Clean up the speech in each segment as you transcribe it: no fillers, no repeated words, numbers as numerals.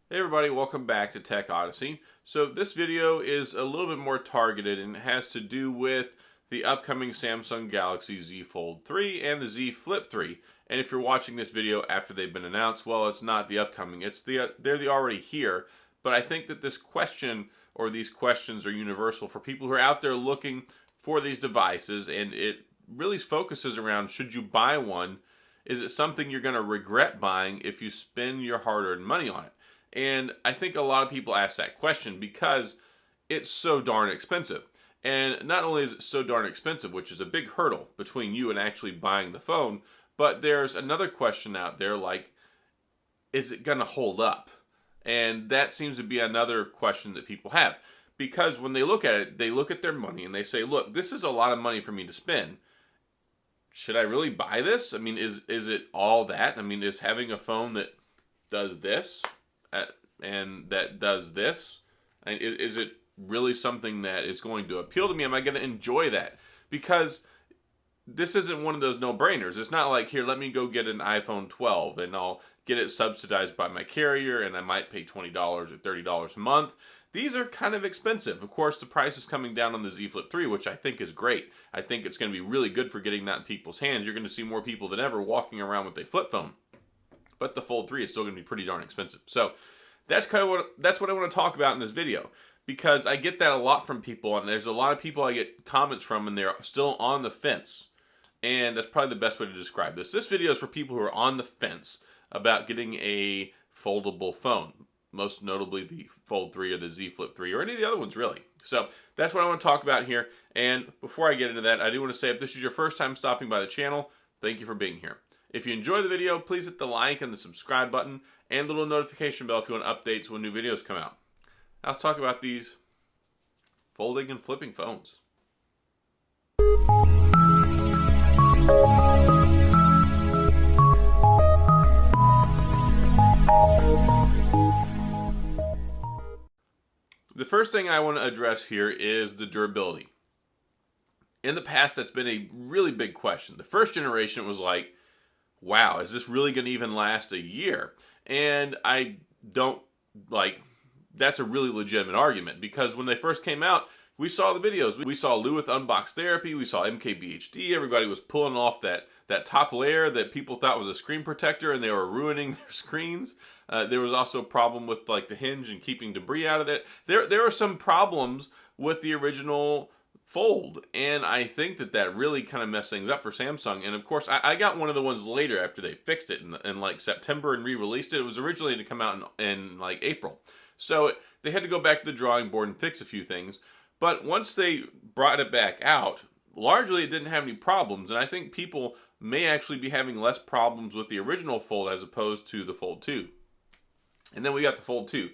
Hey everybody, welcome back to Tech Odyssey. So this video is a little bit more targeted and has to do with the upcoming Samsung Galaxy Z Fold 3 and the Z Flip 3. And if you're watching this video after they've been announced, well, it's not the upcoming, they're the already here. But I think that this question or these questions are universal for people who are out there looking for these devices, and it really focuses around, should you buy one? Is it something you're going to regret buying if you spend your hard-earned money on it? And I think a lot of people ask that question because it's so darn expensive. And not only is it so darn expensive, which is a big hurdle between you and actually buying the phone, but there's another question out there like, is it going to hold up? And that seems to be another question that people have. Because when they look at it, they look at their money and they say, look, this is a lot of money for me to spend. Should I really buy this? I mean, is it all that? I mean, is having a phone that does this and that does this, and is it really something that is going to appeal to me? Am I going to enjoy that? Because this isn't one of those no-brainers. It's not like, here, let me go get an iPhone 12 and I'll get it subsidized by my carrier and I might pay $20 or $30 a month. These are kind of expensive. Of course, the price is coming down on the Z Flip 3, which I think is great. I think it's going to be really good for getting that in people's hands. You're going to see more people than ever walking around with a flip phone. But the Fold 3 is still going to be pretty darn expensive. So that's what I want to talk about in this video, because I get that a lot from people, and there's a lot of people I get comments from and they're still on the fence. And that's probably the best way to describe this. This video is for people who are on the fence about getting a foldable phone, most notably the Fold 3 or the Z Flip 3 or any of the other ones really. So that's what I want to talk about here. And before I get into that, I do want to say, if this is your first time stopping by the channel, thank you for being here. If you enjoy the video, please hit the like and the subscribe button and the little notification bell if you want updates when new videos come out. Now let's talk about these folding and flipping phones. The first thing I want to address here is the durability. In the past, that's been a really big question. The first generation was like, wow, is this really going to even last a year? And I don't like, that's a really legitimate argument, because when they first came out, we saw the videos. We saw Lou with Unbox Therapy. We saw MKBHD. Everybody was pulling off that top layer that people thought was a screen protector, and they were ruining their screens. There was also a problem with like the hinge and keeping debris out of it. There are some problems with the original Fold, and I think that really kind of messed things up for Samsung. And of course, I got one of the ones later after they fixed it in like September and re-released it. It was originally to come out in like April, so they had to go back to the drawing board and fix a few things. But once they brought it back out, largely it didn't have any problems, and I think people may actually be having less problems with the original Fold as opposed to the Fold 2. And then we got the Fold 2.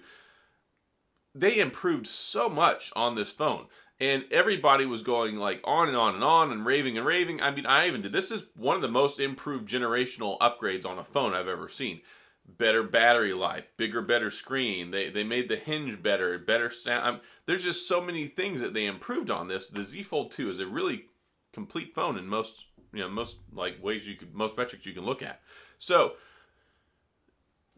They improved so much on this phone, and everybody was going like on and on and on and raving and raving. I mean, I even did. This is one of the most improved generational upgrades on a phone I've ever seen. Better battery life, bigger, better screen. They made the hinge better sound. There's just so many things that they improved on this. The Z Fold 2 is a really complete phone in most like ways most metrics you can look at. So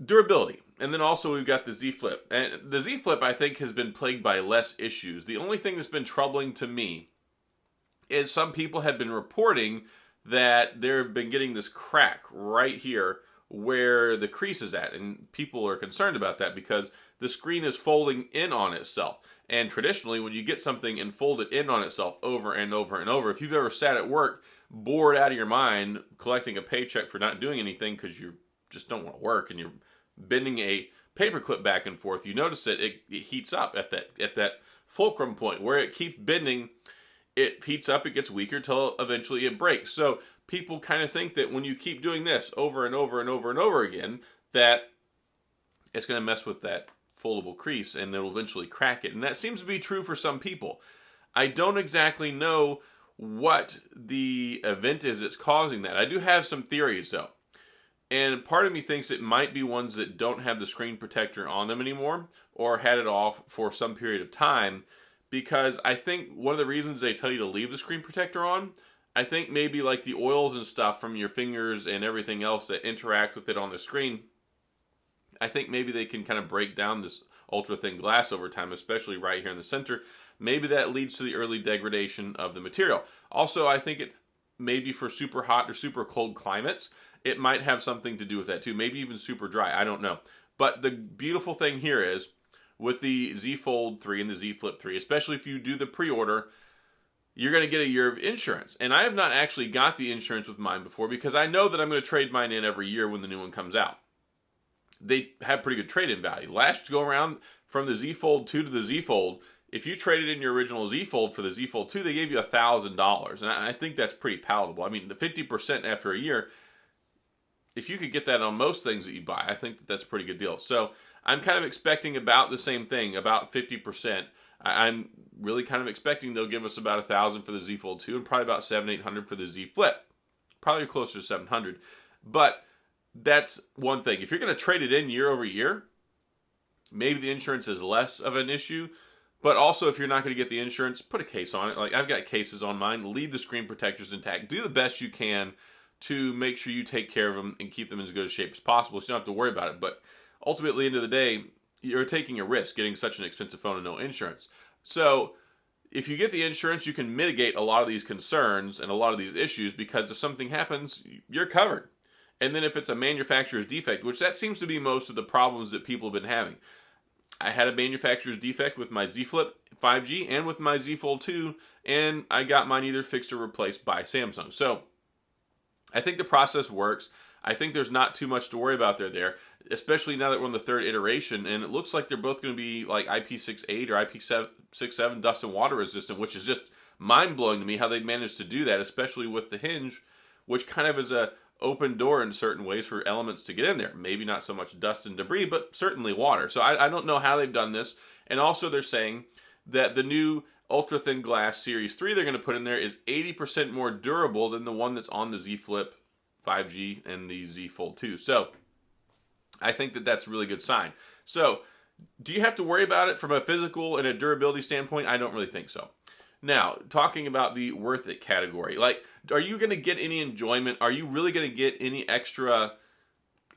durability. And then also we've got the Z Flip. And the Z Flip, I think, has been plagued by less issues. The only thing that's been troubling to me is some people have been reporting that they've been getting this crack right here where the crease is at. And people are concerned about that because the screen is folding in on itself. And traditionally, when you get something and fold it in on itself over and over and over, if you've ever sat at work bored out of your mind collecting a paycheck for not doing anything because you just don't want to work and you're bending a paperclip back and forth, you notice that it heats up at that fulcrum point where it keeps bending. It heats up, it gets weaker till eventually it breaks. So people kind of think that when you keep doing this over and over and over and over again, that it's going to mess with that foldable crease and it'll eventually crack it. And that seems to be true for some people. I don't exactly know what the event is that's causing that. I do have some theories though. And part of me thinks it might be ones that don't have the screen protector on them anymore or had it off for some period of time, because I think one of the reasons they tell you to leave the screen protector on, I think maybe like the oils and stuff from your fingers and everything else that interact with it on the screen, I think maybe they can kind of break down this ultra thin glass over time, especially right here in the center. Maybe that leads to the early degradation of the material. Also, I think it maybe for super hot or super cold climates, it might have something to do with that too. Maybe even super dry. I don't know. But the beautiful thing here is with the Z Fold 3 and the Z Flip 3, especially if you do the pre-order, you're going to get a year of insurance. And I have not actually got the insurance with mine before because I know that I'm going to trade mine in every year when the new one comes out. They have pretty good trade-in value. Last go around from the Z Fold 2 to the Z Fold, if you traded in your original Z Fold for the Z Fold 2, they gave you $1,000. And I think that's pretty palatable. I mean, the 50% after a year, if you could get that on most things that you buy, I think that that's a pretty good deal. So I'm kind of expecting about the same thing, about 50%. I'm really kind of expecting they'll give us about $1,000 for the Z Fold 2 and probably about $700-800 for the Z Flip. Probably closer to $700. But that's one thing. If you're going to trade it in year over year, maybe the insurance is less of an issue. But also, if you're not going to get the insurance, put a case on it. Like I've got cases on mine. Leave the screen protectors intact. Do the best you can to make sure you take care of them and keep them in as good a shape as possible, so you don't have to worry about it. But ultimately, at the end of the day, you're taking a risk getting such an expensive phone and no insurance. So if you get the insurance, you can mitigate a lot of these concerns and a lot of these issues because if something happens, you're covered. And then if it's a manufacturer's defect, which that seems to be most of the problems that people have been having. I had a manufacturer's defect with my Z Flip 5G and with my Z Fold 2, and I got mine either fixed or replaced by Samsung. So I think the process works. I think there's not too much to worry about there, especially now that we're on the third iteration, and it looks like they're both going to be like IP68 or IP67 dust and water resistant, which is just mind-blowing to me how they managed to do that, especially with the hinge, which kind of is a open door in certain ways for elements to get in there. Maybe not so much dust and debris, but certainly water. So I don't know how they've done this. And also they're saying that the new ultra thin glass Series 3 they're going to put in there is 80% more durable than the one that's on the Z Flip 5G and the Z Fold 2. So I think that that's a really good sign. So do you have to worry about it from a physical and a durability standpoint? I don't really think so. Now, talking about the worth it category, like, are you going to get any enjoyment? Are you really going to get any extra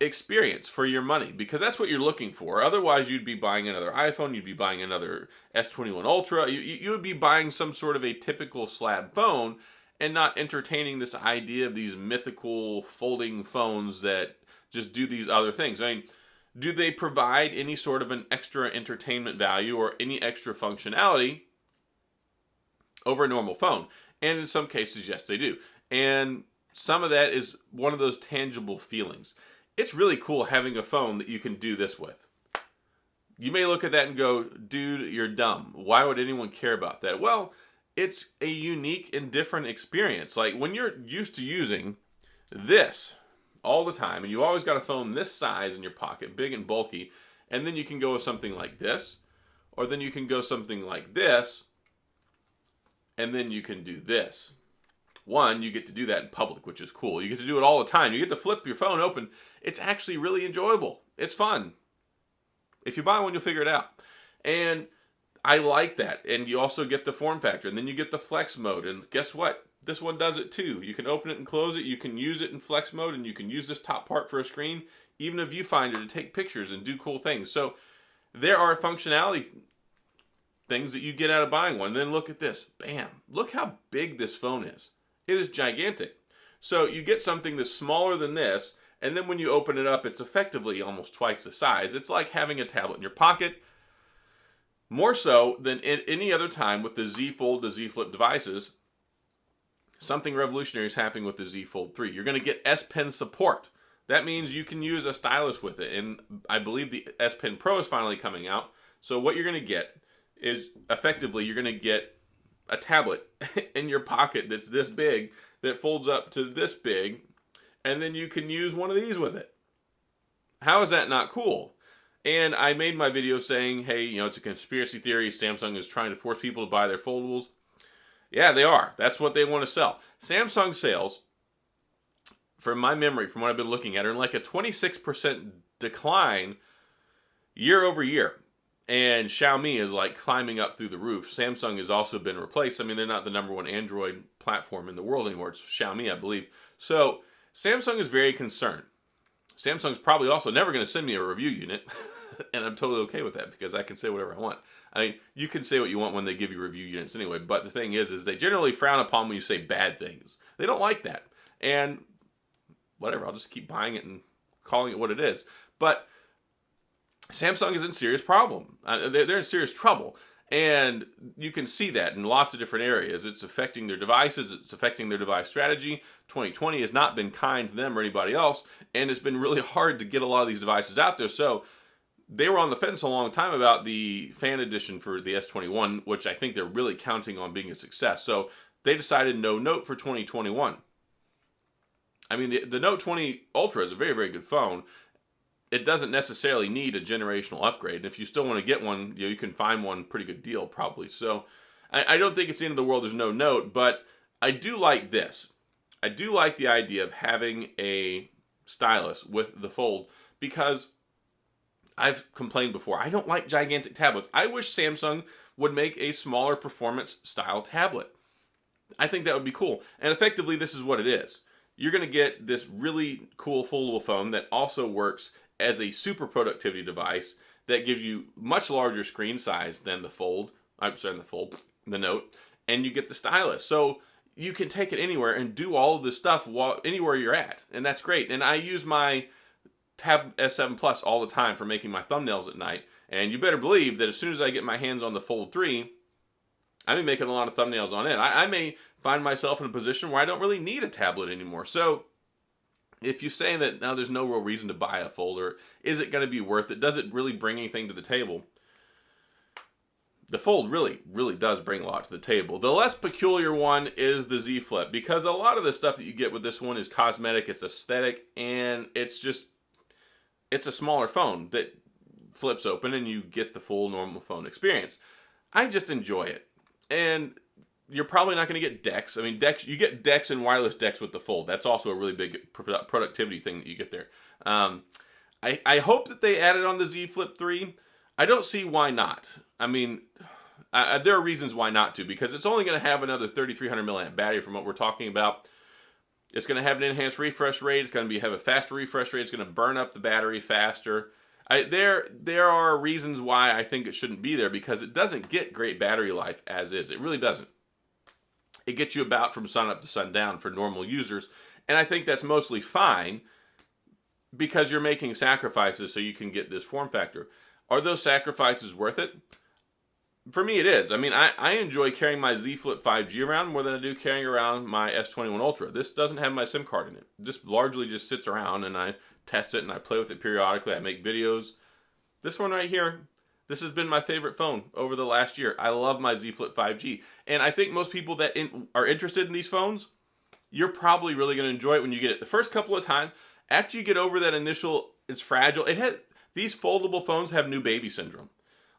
experience for your money? Because that's what you're looking for. Otherwise, you'd be buying another iPhone, you'd be buying another S21 Ultra, you would be buying some sort of a typical slab phone and not entertaining this idea of these mythical folding phones that just do these other things. I mean, do they provide any sort of an extra entertainment value or any extra functionality over a normal phone? And in some cases, yes, they do. And some of that is one of those tangible feelings. It's really cool having a phone that you can do this with. You may look at that and go, dude, you're dumb. Why would anyone care about that? Well, it's a unique and different experience. Like when you're used to using this all the time, and you always got a phone this size in your pocket, big and bulky, and then you can go with something like this, or then you can go something like this, and then you can do this. One, you get to do that in public, which is cool. You get to do it all the time. You get to flip your phone open. It's actually really enjoyable. It's fun. If you buy one, you'll figure it out. And I like that. And you also get the form factor. And then you get the flex mode. And guess what? This one does it too. You can open it and close it. You can use it in flex mode. And you can use this top part for a screen, even a viewfinder to take pictures and do cool things. So there are functionality things that you get out of buying one. And then look at this. Bam. Look how big this phone is. It is gigantic. So you get something that's smaller than this, and then when you open it up, it's effectively almost twice the size. It's like having a tablet in your pocket. More so than at any other time with the Z Fold, the Z Flip devices, something revolutionary is happening with the Z Fold 3. You're going to get S Pen support. That means you can use a stylus with it, and I believe the S Pen Pro is finally coming out. So what you're going to get is effectively you're going to get a tablet in your pocket that's this big, that folds up to this big, and then you can use one of these with it. How is that not cool? And I made my video saying, hey, you know, it's a conspiracy theory. Samsung is trying to force people to buy their foldables. Yeah, they are. That's what they want to sell. Samsung sales, from my memory, from what I've been looking at, are in like a 26% decline year over year. And Xiaomi is like climbing up through the roof. Samsung has also been replaced. I mean, they're not the number one Android platform in the world anymore. It's Xiaomi, I believe. So Samsung is very concerned. Samsung's probably also never going to send me a review unit, and I'm totally okay with that because I can say whatever I want. I mean, you can say what you want when they give you review units anyway, but the thing is they generally frown upon when you say bad things. They don't like that. And whatever, I'll just keep buying it and calling it what it is. But Samsung is in serious problem. They're in serious trouble. And you can see that in lots of different areas. It's affecting their devices. It's affecting their device strategy. 2020 has not been kind to them or anybody else. And it's been really hard to get a lot of these devices out there. So they were on the fence a long time about the fan edition for the S21, which I think they're really counting on being a success. So they decided no Note for 2021. I mean, the Note 20 Ultra is a very, very good phone. It doesn't necessarily need a generational upgrade. And if you still want to get one, you can find one pretty good deal probably. So I don't think it's the end of the world there's no Note, but I do like this. I do like the idea of having a stylus with the Fold because I've complained before. I don't like gigantic tablets. I wish Samsung would make a smaller performance style tablet. I think that would be cool. And effectively, this is what it is. You're going to get this really cool foldable phone that also works as a super productivity device that gives you much larger screen size than the Fold. I'm sorry, the Note, and you get the stylus. So you can take it anywhere and do all of this stuff anywhere you're at, and that's great. And I use my Tab S7 Plus all the time for making my thumbnails at night, and you better believe that as soon as I get my hands on the Fold 3, I'm making a lot of thumbnails on it. I may find myself in a position where I don't really need a tablet anymore. So if you say that now there's no real reason to buy a Fold, or is it going to be worth it? Does it really bring anything to the table? The Fold really, really does bring a lot to the table. The less peculiar one is the Z Flip, because a lot of the stuff that you get with this one is cosmetic, it's aesthetic, and it's a smaller phone that flips open and you get the full normal phone experience. I just enjoy it. And you're probably not going to get DeX. I mean, DeX, you get DeX and wireless DeX with the Fold. That's also a really big productivity thing that you get there. I hope that they added on the Z Flip 3. I don't see why not. I mean, there are reasons why not to, because it's only going to have another 3,300 milliamp battery from what we're talking about. It's going to have an enhanced refresh rate. It's going to have a faster refresh rate. It's going to burn up the battery faster. There are reasons why I think it shouldn't be there, because it doesn't get great battery life as is. It really doesn't. It gets you about from sun up to sundown for normal users, and I think that's mostly fine because you're making sacrifices so you can get this form factor. Are those sacrifices worth it? For me, it is. I mean, I enjoy carrying my Z Flip 5G around more than I do carrying around my S21 Ultra. This doesn't have my SIM card in it. This largely just sits around, and I test it, and I play with it periodically. I make videos. This one right here, this has been my favorite phone over the last year. I love my Z Flip 5G. And I think most people that are interested in these phones, you're probably really going to enjoy it when you get it. The first couple of times, after you get over that initial, it's fragile. These foldable phones have new baby syndrome.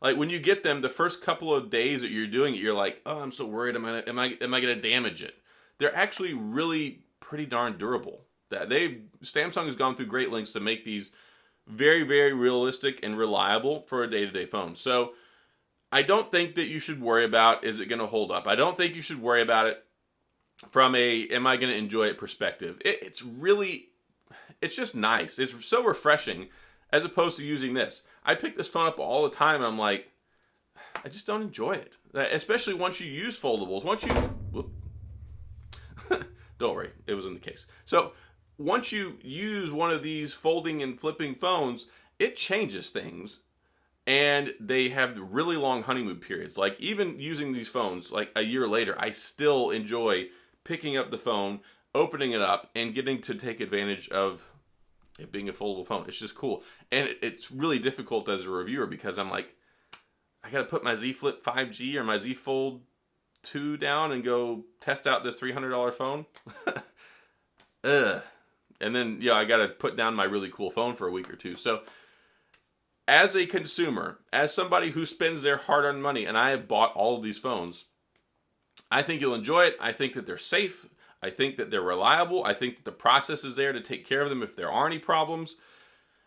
Like when you get them, the first couple of days that you're doing it, you're like, oh, I'm so worried. Am I going to damage it? They're actually really pretty darn durable. Samsung has gone through great lengths to make these very, very realistic and reliable for a day-to-day phone. So I don't think that you should worry about, is it going to hold up? I don't think you should worry about it from am I going to enjoy it perspective. It's just nice. It's so refreshing as opposed to using this. I pick this phone up all the time and I'm like, I just don't enjoy it. Especially once you use foldables. Don't worry, it was in the case. So once you use one of these folding and flipping phones, it changes things. And they have really long honeymoon periods. Like even using these phones, like a year later, I still enjoy picking up the phone, opening it up, and getting to take advantage of it being a foldable phone. It's just cool. And it's really difficult as a reviewer because I'm like, I got to put my Z Flip 5G or my Z Fold 2 down and go test out this $300 phone. Ugh. And then, I got to put down my really cool phone for a week or two. So as a consumer, as somebody who spends their hard-earned money, and I have bought all of these phones, I think you'll enjoy it. I think that they're safe. I think that they're reliable. I think that the process is there to take care of them if there are any problems.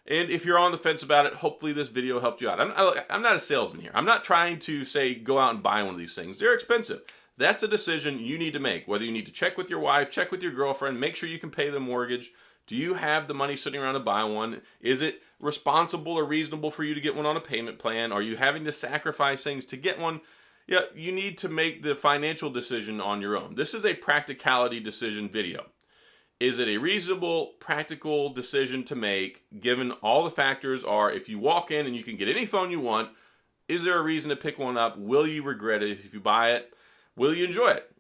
And if you're on the fence about it, hopefully this video helped you out. I'm not a salesman here. I'm not trying to say go out and buy one of these things. They're expensive. That's a decision you need to make. Whether you need to check with your wife, check with your girlfriend, make sure you can pay the mortgage. Do you have the money sitting around to buy one? Is it responsible or reasonable for you to get one on a payment plan? Are you having to sacrifice things to get one? Yeah, you need to make the financial decision on your own. This is a practicality decision video. Is it a reasonable, practical decision to make given all the factors are if you walk in and you can get any phone you want, is there a reason to pick one up? Will you regret it if you buy it? Will you enjoy it?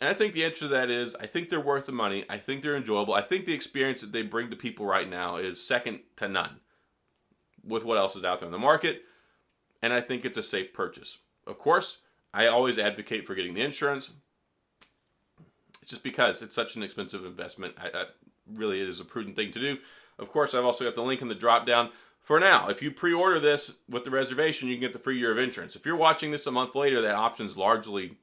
And I think the answer to that is I think they're worth the money. I think they're enjoyable. I think the experience that they bring to people right now is second to none with what else is out there in the market. And I think it's a safe purchase. Of course, I always advocate for getting the insurance. It's just because it's such an expensive investment. Really, it is a prudent thing to do. Of course, I've also got the link in the drop down. For now, if you pre-order this with the reservation, you can get the free year of insurance. If you're watching this a month later, that option's likely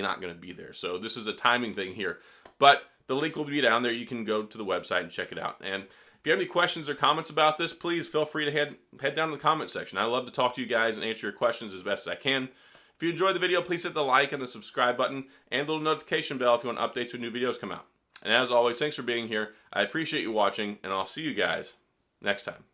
not going to be there. So this is a timing thing here. But the link will be down there. You can go to the website and check it out. And if you have any questions or comments about this, please feel free to head down to the comment section. I love to talk to you guys and answer your questions as best as I can. If you enjoyed the video, please hit the like and the subscribe button and the little notification bell if you want updates when new videos come out. And as always, thanks for being here. I appreciate you watching, and I'll see you guys next time.